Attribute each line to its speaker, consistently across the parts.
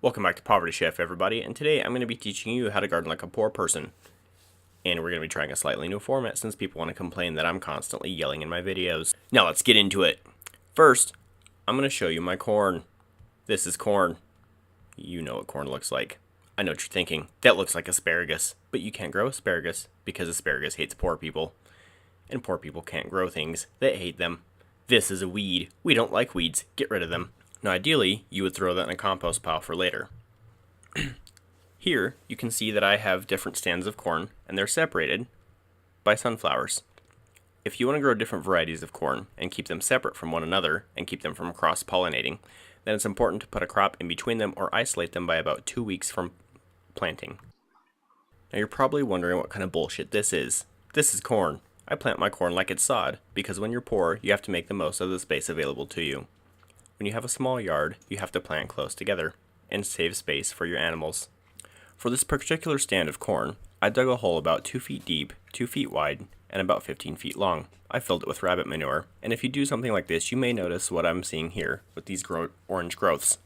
Speaker 1: Welcome back to Poverty Chef, everybody, and today I'm going to be teaching you how to garden like a poor person. And we're going to be trying a slightly new format since people want to complain that I'm constantly yelling in my videos. Now let's get into it. First, I'm going to show you my corn. This is corn. You know what corn looks like. I know what you're thinking. That looks like asparagus. But you can't grow asparagus because asparagus hates poor people. And poor people can't grow things that hate them. This is a weed. We don't like weeds. Get rid of them. Now ideally, you would throw that in a compost pile for later. Here, you can see that I have different stands of corn, and they're separated by sunflowers. If you want to grow different varieties of corn and keep them separate from one another and keep them from cross-pollinating, then it's important to put a crop in between them or isolate them by about 2 weeks from planting. Now you're probably wondering what kind of bullshit this is. This is corn. I plant my corn like it's sod, because when you're poor, you have to make the most of the space available to you. When you have a small yard, you have to plant close together and save space for your animals. For this particular stand of corn, I dug a hole about 2 feet deep, 2 feet wide, and about 15 feet long. I filled it with rabbit manure, and if you do something like this, you may notice what I'm seeing here with these orange growths.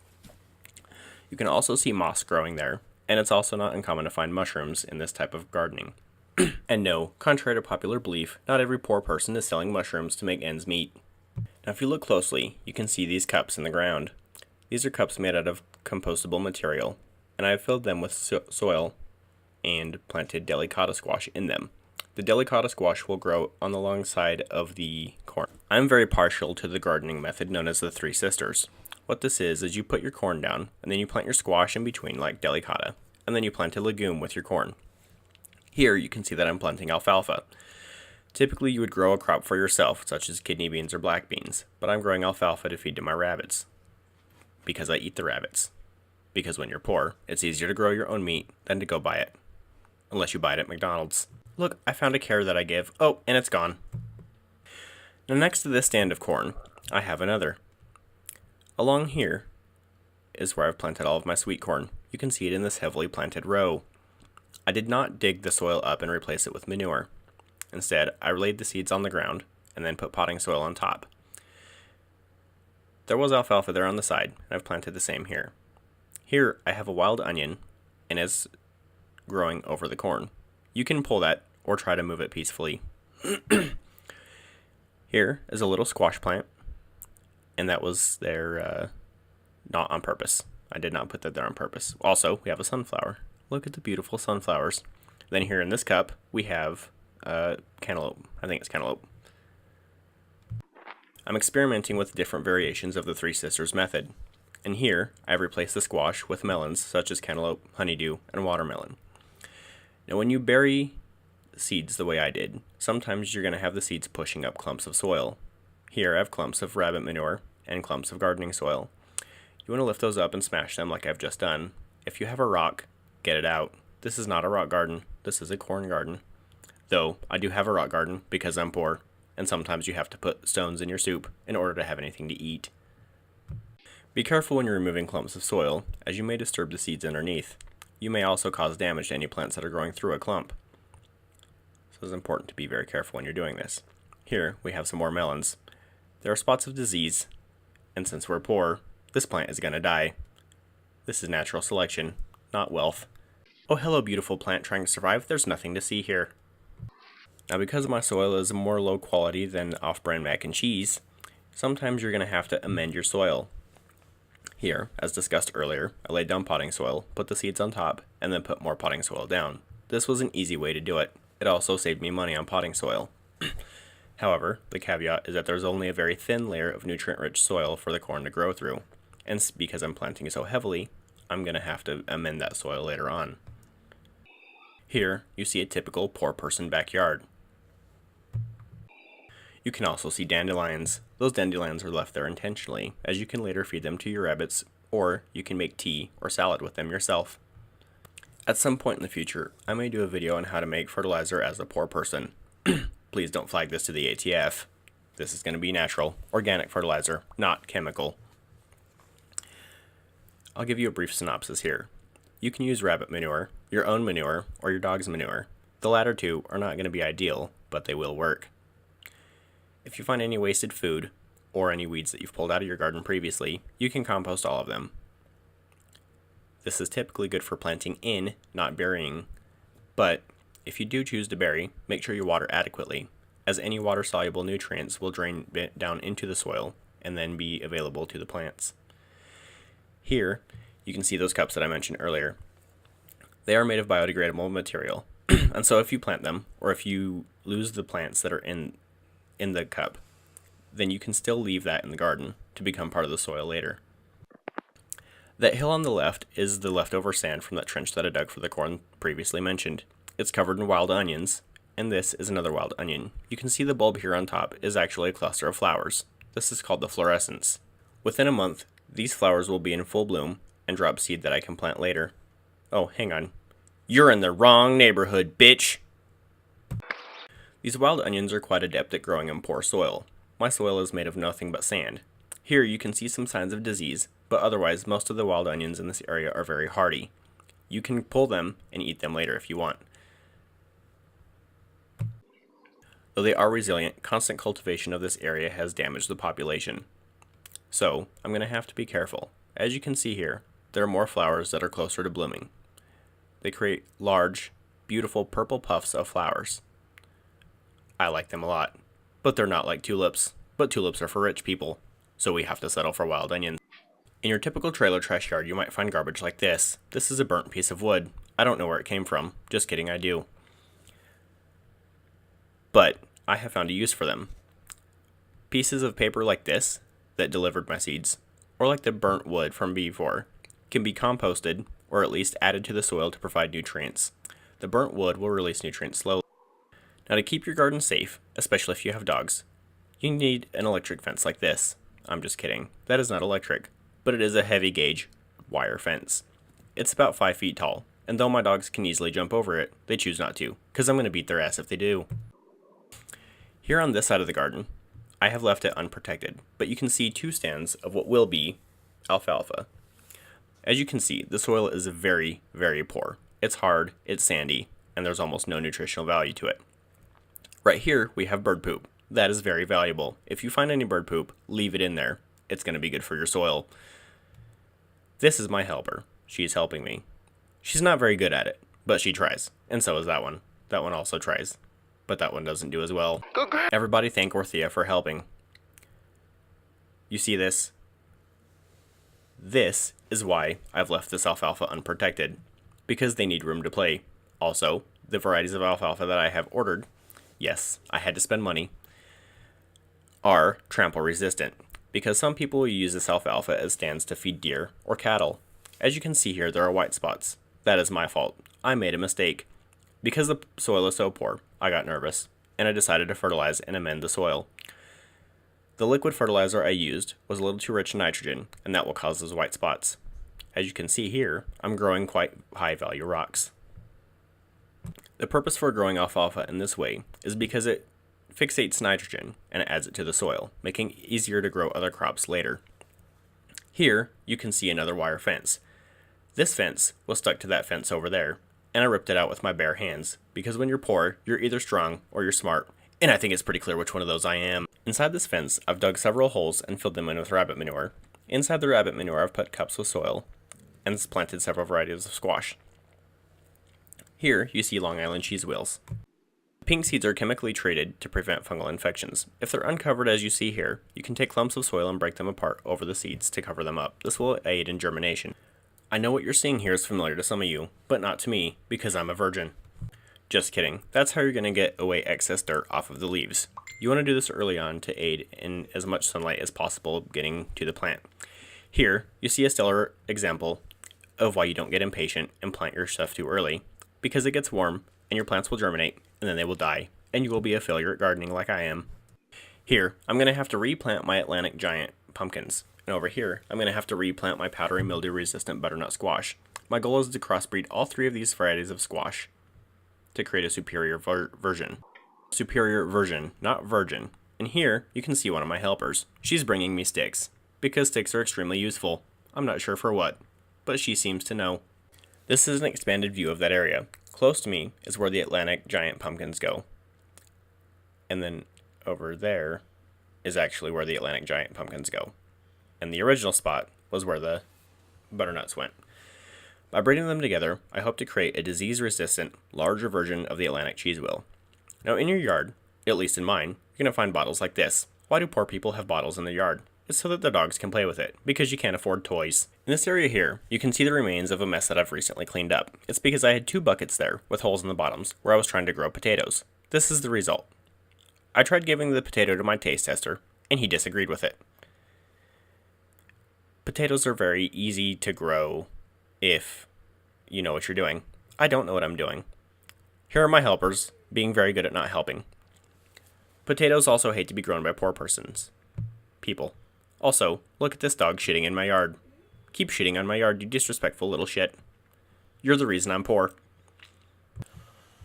Speaker 1: You can also see moss growing there, and it's also not uncommon to find mushrooms in this type of gardening. And no, contrary to popular belief, not every poor person is selling mushrooms to make ends meet. Now if you look closely, you can see these cups in the ground. These are cups made out of compostable material, and I have filled them with soil and planted delicata squash in them. The delicata squash will grow on the long side of the corn. I'm very partial to the gardening method known as the Three Sisters. What this is you put your corn down, and then you plant your squash in between like delicata, and then you plant a legume with your corn. Here you can see that I'm planting alfalfa. Typically, you would grow a crop for yourself, such as kidney beans or black beans, but I'm growing alfalfa to feed to my rabbits. Because I eat the rabbits. Because when you're poor, it's easier to grow your own meat than to go buy it. Unless you buy it at McDonald's. Look, I found a carrot that I give. Oh, and it's gone. Now next to this stand of corn, I have another. Along here is where I've planted all of my sweet corn. You can see it in this heavily planted row. I did not dig the soil up and replace it with manure. Instead, I laid the seeds on the ground and then put potting soil on top. There was alfalfa there on the side, and I've planted the same here. Here, I have a wild onion, and it's growing over the corn. You can pull that or try to move it peacefully. Here is a little squash plant, and that was there not on purpose. I did not put that there on purpose. Also, we have a sunflower. Look at the beautiful sunflowers. Then here in this cup, we have cantaloupe. I think it's cantaloupe. I'm experimenting with different variations of the Three Sisters method. And here, I've replaced the squash with melons such as cantaloupe, honeydew, and watermelon. Now when you bury seeds the way I did, sometimes you're going to have the seeds pushing up clumps of soil. Here I have clumps of rabbit manure and clumps of gardening soil. You want to lift those up and smash them like I've just done. If you have a rock, get it out. This is not a rock garden. This is a corn garden. Though, I do have a rock garden because I'm poor, and sometimes you have to put stones in your soup in order to have anything to eat. Be careful when you're removing clumps of soil, as you may disturb the seeds underneath. You may also cause damage to any plants that are growing through a clump. So it's important to be very careful when you're doing this. Here, we have some more melons. There are spots of disease, and since we're poor, this plant is going to die. This is natural selection, not wealth. Oh, hello, beautiful plant trying to survive. There's nothing to see here. Now because my soil is more low quality than off-brand mac and cheese, sometimes you're going to have to amend your soil. Here, as discussed earlier, I laid down potting soil, put the seeds on top, and then put more potting soil down. This was an easy way to do it. It also saved me money on potting soil. However, the caveat is that there's only a very thin layer of nutrient-rich soil for the corn to grow through. And because I'm planting so heavily, I'm going to have to amend that soil later on. Here, you see a typical poor person backyard. You can also see dandelions. Those dandelions are left there intentionally, as you can later feed them to your rabbits, or you can make tea or salad with them yourself. At some point in the future, I may do a video on how to make fertilizer as a poor person. Please don't flag this to the ATF. This is going to be natural, organic fertilizer, not chemical. I'll give you a brief synopsis here. You can use rabbit manure, your own manure, or your dog's manure. The latter two are not going to be ideal, but they will work. If you find any wasted food, or any weeds that you've pulled out of your garden previously, you can compost all of them. This is typically good for planting in, not burying. But if you do choose to bury, make sure you water adequately, as any water-soluble nutrients will drain down into the soil and then be available to the plants. Here, you can see those cups that I mentioned earlier. They are made of biodegradable material, and so if you plant them, or if you lose the plants that are in the cup, then you can still leave that in the garden to become part of the soil later. That hill on the left is the leftover sand from that trench that I dug for the corn previously mentioned. It's covered in wild onions, and this is another wild onion. You can see the bulb here on top is actually a cluster of flowers. This is called the fluorescence. Within a month, these flowers will be in full bloom and drop seed that I can plant later. Oh, hang on. You're in the wrong neighborhood, bitch! These wild onions are quite adept at growing in poor soil. My soil is made of nothing but sand. Here you can see some signs of disease, but otherwise most of the wild onions in this area are very hardy. You can pull them and eat them later if you want. Though they are resilient, constant cultivation of this area has damaged the population. So, I'm going to have to be careful. As you can see here, there are more flowers that are closer to blooming. They create large, beautiful purple puffs of flowers. I like them a lot, but they're not like tulips. But tulips are for rich people, so we have to settle for wild onions. In your typical trailer trash yard, you might find garbage like this. This is a burnt piece of wood. I don't know where it came from. Just kidding, I do. But I have found a use for them. Pieces of paper like this that delivered my seeds, or like the burnt wood from before, can be composted or at least added to the soil to provide nutrients. The burnt wood will release nutrients slowly. Now, to keep your garden safe, especially if you have dogs, you need an electric fence like this. I'm just kidding. That is not electric, but it is a heavy gauge wire fence. It's about 5 feet tall, and though my dogs can easily jump over it, they choose not to, because I'm going to beat their ass if they do. Here on this side of the garden, I have left it unprotected, but you can see 2 stands of what will be alfalfa. As you can see, the soil is very, very poor. It's hard, it's sandy, and there's almost no nutritional value to it. Right here, we have bird poop. That is very valuable. If you find any bird poop, leave it in there. It's going to be good for your soil. This is my helper. She's helping me. She's not very good at it, but she tries. And so is that one. That one also tries. But that one doesn't do as well. Everybody thank Orthea for helping. You see this? This is why I've left this alfalfa unprotected. Because they need room to play. Also, the varieties of alfalfa that I have ordered, yes, I had to spend money, are trample resistant. Because some people will use this alfalfa as stands to feed deer or cattle. As you can see here, there are white spots. That is my fault. I made a mistake. Because the soil is so poor, I got nervous, and I decided to fertilize and amend the soil. The liquid fertilizer I used was a little too rich in nitrogen, and that will cause those white spots. As you can see here, I'm growing quite high-value rocks. The purpose for growing alfalfa in this way is because it fixates nitrogen and adds it to the soil, making it easier to grow other crops later. Here, you can see another wire fence. This fence was stuck to that fence over there, and I ripped it out with my bare hands, because when you're poor, you're either strong or you're smart, and I think it's pretty clear which one of those I am. Inside this fence, I've dug several holes and filled them in with rabbit manure. Inside the rabbit manure, I've put cups with soil, and planted several varieties of squash. Here, you see Long Island cheese wheels. Pink seeds are chemically treated to prevent fungal infections. If they're uncovered as you see here, you can take clumps of soil and break them apart over the seeds to cover them up. This will aid in germination. I know what you're seeing here is familiar to some of you, but not to me, because I'm a virgin. Just kidding. That's how you're going to get away excess dirt off of the leaves. You want to do this early on to aid in as much sunlight as possible getting to the plant. Here, you see a stellar example of why you don't get impatient and plant your stuff too early, because it gets warm and your plants will germinate and then they will die, and you will be a failure at gardening like I am. Here, I'm going to have to replant my Atlantic giant pumpkins. And over here, I'm going to have to replant my powdery mildew-resistant butternut squash. My goal is to crossbreed all 3 of these varieties of squash to create a superior version. Superior version, not virgin. And here, you can see one of my helpers. She's bringing me sticks, because sticks are extremely useful. I'm not sure for what, but she seems to know. This is an expanded view of that area. Close to me is where the Atlantic giant pumpkins go. And then over there is actually where the Atlantic giant pumpkins go. And the original spot was where the butternuts went. By breeding them together, I hope to create a disease-resistant, larger version of the Atlantic cheese wheel. Now in your yard, at least in mine, you're going to find bottles like this. Why do poor people have bottles in their yard? It's so that their dogs can play with it, because you can't afford toys. In this area here, you can see the remains of a mess that I've recently cleaned up. It's because I had 2 buckets there, with holes in the bottoms, where I was trying to grow potatoes. This is the result. I tried giving the potato to my taste tester, and he disagreed with it. Potatoes are very easy to grow if you know what you're doing. I don't know what I'm doing. Here are my helpers, being very good at not helping. Potatoes also hate to be grown by poor people. Also, look at this dog shitting in my yard. Keep shitting on my yard, you disrespectful little shit. You're the reason I'm poor.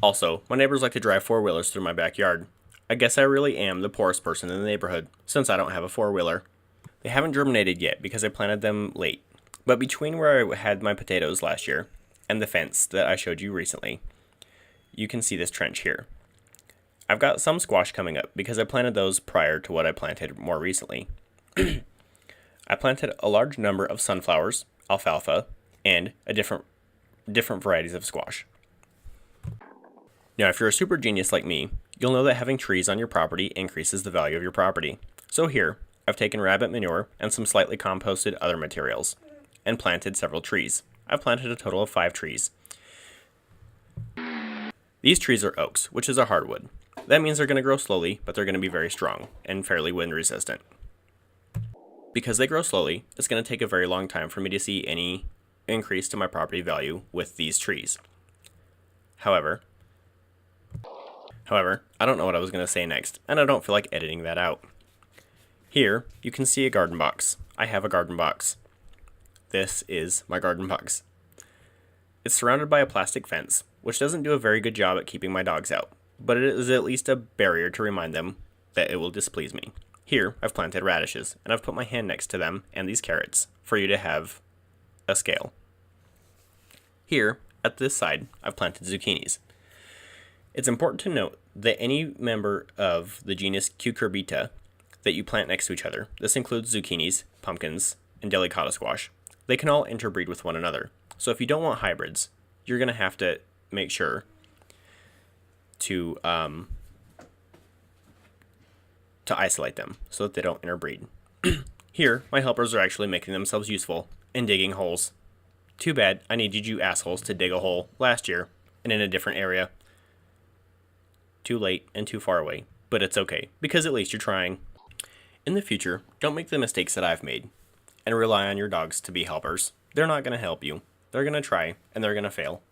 Speaker 1: Also, my neighbors like to drive 4-wheelers through my backyard. I guess I really am the poorest person in the neighborhood, since I don't have a 4-wheeler. They haven't germinated yet because I planted them late, but between where I had my potatoes last year and the fence that I showed you recently, you can see this trench here. I've got some squash coming up because I planted those prior to what I planted more recently. I planted a large number of sunflowers, alfalfa, and different varieties of squash. Now, if you're a super genius like me, you'll know that having trees on your property increases the value of your property. So here, I've taken rabbit manure and some slightly composted other materials, and planted several trees. I've planted a total of 5 trees. These trees are oaks, which is a hardwood. That means they're going to grow slowly, but they're going to be very strong and fairly wind resistant. Because they grow slowly, it's going to take a very long time for me to see any increase to my property value with these trees. However, I don't know what I was going to say next, and I don't feel like editing that out. Here, you can see a garden box. I have a garden box. This is my garden box. It's surrounded by a plastic fence, which doesn't do a very good job at keeping my dogs out, but it is at least a barrier to remind them that it will displease me. Here, I've planted radishes, and I've put my hand next to them and these carrots for you to have a scale. Here, at this side, I've planted zucchinis. It's important to note that any member of the genus Cucurbita that you plant next to each other, this includes zucchinis, pumpkins, and delicata squash, they can all interbreed with one another. So if you don't want hybrids, you're going to have to make sure to isolate them so that they don't interbreed. Here, my helpers are actually making themselves useful and digging holes. Too bad I needed you assholes to dig a hole last year and in a different area. Too late and too far away, but it's okay, because at least you're trying. In the future, don't make the mistakes that I've made and rely on your dogs to be helpers. They're not going to help you. They're going to try, and they're going to fail.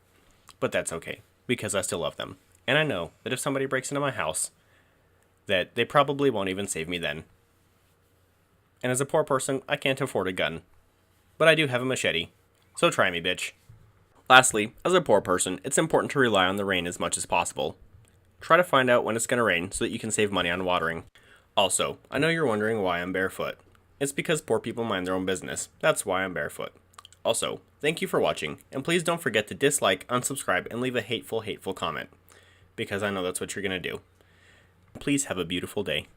Speaker 1: But that's okay, because I still love them. And I know that if somebody breaks into my house, that they probably won't even save me then. And as a poor person, I can't afford a gun. But I do have a machete, so try me, bitch. Lastly, as a poor person, it's important to rely on the rain as much as possible. Try to find out when it's going to rain so that you can save money on watering. Also, I know you're wondering why I'm barefoot. It's because poor people mind their own business. That's why I'm barefoot. Also, thank you for watching, and please don't forget to dislike, unsubscribe, and leave a hateful comment, because I know that's what you're going to do. Please have a beautiful day.